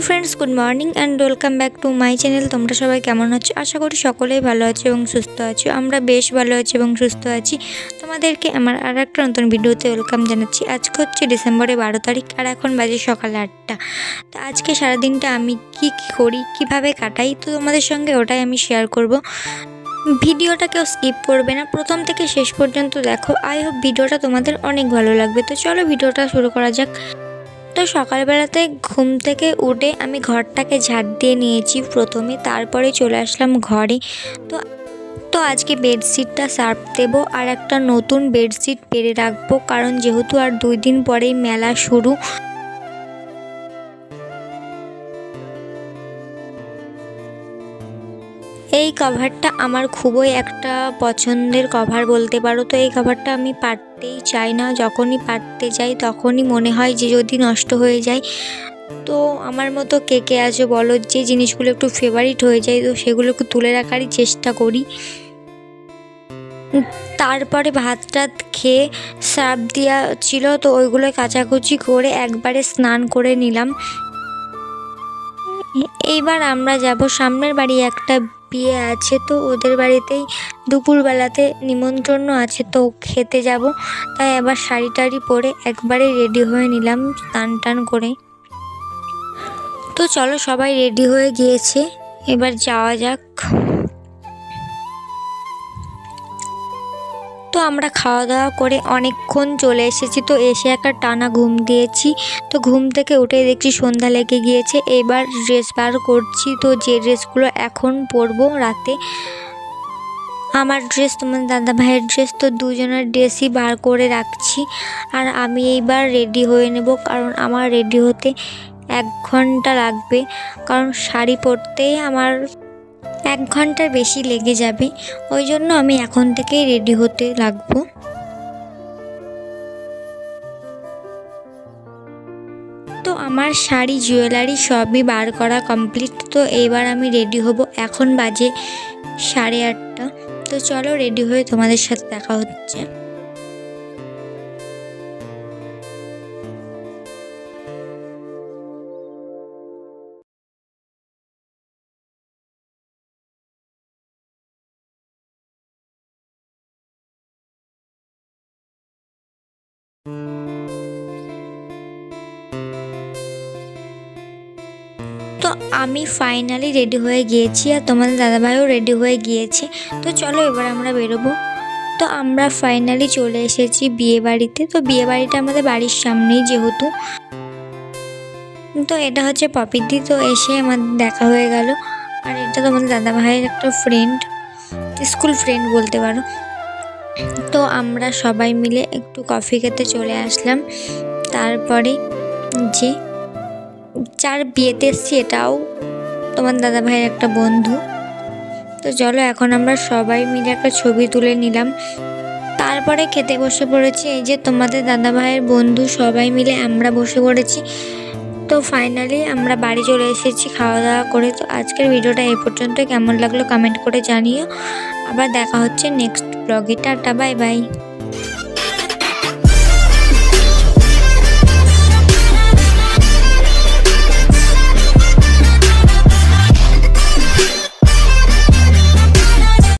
Friends good morning and welcome back to my channel. तुम्हारा सबाई केमन आछो? आशा करी सकलेई भालो आछो एबं सुस्थ आछो। आमरा बेश भालो आछि एबं सुस्थ आछि। तोमादेरके आमार आरेकटा नतुन भिडियोते वेलकाम जानाच्छि। आजके हच्छे डिसेम्बरेर 12 तारिख और एखन बाजे सकाल 8टा। तो आजके सारा दिनटा आमि कि करी किभाबे काटाई तो तोमादेर संगे ओटाई आमि शेयार करब। ভিডিওটা কেউ স্কিপ করবে না, প্রথম থেকে শেষ পর্যন্ত দেখো। আই হোপ ভিডিওটা তোমাদের অনেক ভালো লাগবে। তো চলো ভিডিওটা শুরু করা যাক। তো সকালবেলাতে ঘুম থেকে উঠে আমি ঘরটাকে ঝাড় দিয়ে নিয়েছি প্রথমে, তারপরে চলে আসলাম ঘরে। তো তো আজকে বেডশিটটা সার্ফ দেবো আর একটা নতুন বেডশিট পেরে রাখবো, কারণ যেহেতু আর 2 দিন পরেই মেলা শুরু। এই কভারটা আমার খুবই একটা পছন্দের কভার বলতে পারো। তো এই কভারটা আমি পাততেই চাই না, যখনই পাততে যাই তখনই মনে হয় যে যদি নষ্ট হয়ে যায়। তো আমার মতো কে কে আছে বলো, যে জিনিসগুলো একটু ফেভারিট হয়ে যায় তো সেগুলো একটু তুলে রাখারই চেষ্টা করি। তারপরে ভাত টাত খেয়ে সার্ফ দেওয়া ছিল, তো ওইগুলো কাচাকুচি করে একবারে স্নান করে নিলাম। এইবার আমরা যাব সামনের বাড়ি, একটা বিয়ে আছে, তো ওদের বাড়িতেই দুপুরবেলাতে নিমন্ত্রণ আছে, তো খেতে যাব। তাই আবার শাড়ি টাড়ি পরে একবারে রেডি হয়ে নিলাম স্নান টান করে। তো চলো সবাই রেডি হয়ে গিয়েছে, এবার যাওয়া যাক। তো আমরা খাওয়া দাওয়া করে অনেকক্ষণ চলে এসেছি, তো এসে একটা টানা ঘুম দিয়েছি। তো ঘুম থেকে উঠে দেখছি সন্ধ্যা লেগে গিয়েছে। এবার ড্রেস বার করছি, তো যে ড্রেসগুলো এখন পরবো রাতে, আমার ড্রেস তোমার দাদা ভাইয়ের ড্রেস, তো দুজনের ড্রেসই বার করে রাখছি। আর আমি এইবার রেডি হয়ে নেব, কারণ আমার রেডি হতে 1 ঘন্টা লাগবে, কারণ শাড়ি পরতেই আমার 1 ঘন্টার বেশি লেগে যাবে। ওই জন্য আমি এখন থেকেই রেডি হতে লাগবো। তো আমার শাড়ি জুয়েলারি সবই বার করা কমপ্লিট। তো এইবার আমি রেডি হব, এখন বাজে 8:30। তো চলো রেডি হয়ে তোমাদের সাথে দেখা হচ্ছে। তো আমি ফাইনালি রেডি হয়ে গিয়েছি আর তোমাদের দাদাভাইও রেডি হয়ে গিয়েছে। তো চলো এবার আমরা বেরোবো। তো আমরা ফাইনালি চলে এসেছি বিয়ে বাড়িতে। তো বিয়ে বাড়িটা আমাদের বাড়ির সামনেই যেহেতু। তো এটা হচ্ছে পপিদি। তো এসে আমাদের দেখা হয়ে গেল। আর এটা তোমাদের দাদাভাইয়ের একটা ফ্রেন্ড, স্কুল ফ্রেন্ড বলতে পারো। তো আমরা সবাই মিলে একটু কফি খেতে চলে আসলাম। তারপরে যে যার বিয়েতে এসেছি এটাও তোমার দাদা ভাইয়ের একটা বন্ধু। তো চলো এখন আমরা সবাই মিলে একটা ছবি তুলে নিলাম। তারপরে খেতে বসে পড়েছি। এই যে তোমাদের দাদা ভাইয়ের বন্ধু সবাই মিলে আমরা বসে পড়েছি। তো ফাইনালি আমরা বাড়ি চলে এসেছি খাওয়া দাওয়া করে। তো আজকের ভিডিওটা এই পর্যন্ত, কেমন লাগলো কমেন্ট করে জানিও। আবার দেখা হচ্ছে নেক্সট ব্লগে। Tata bye bye.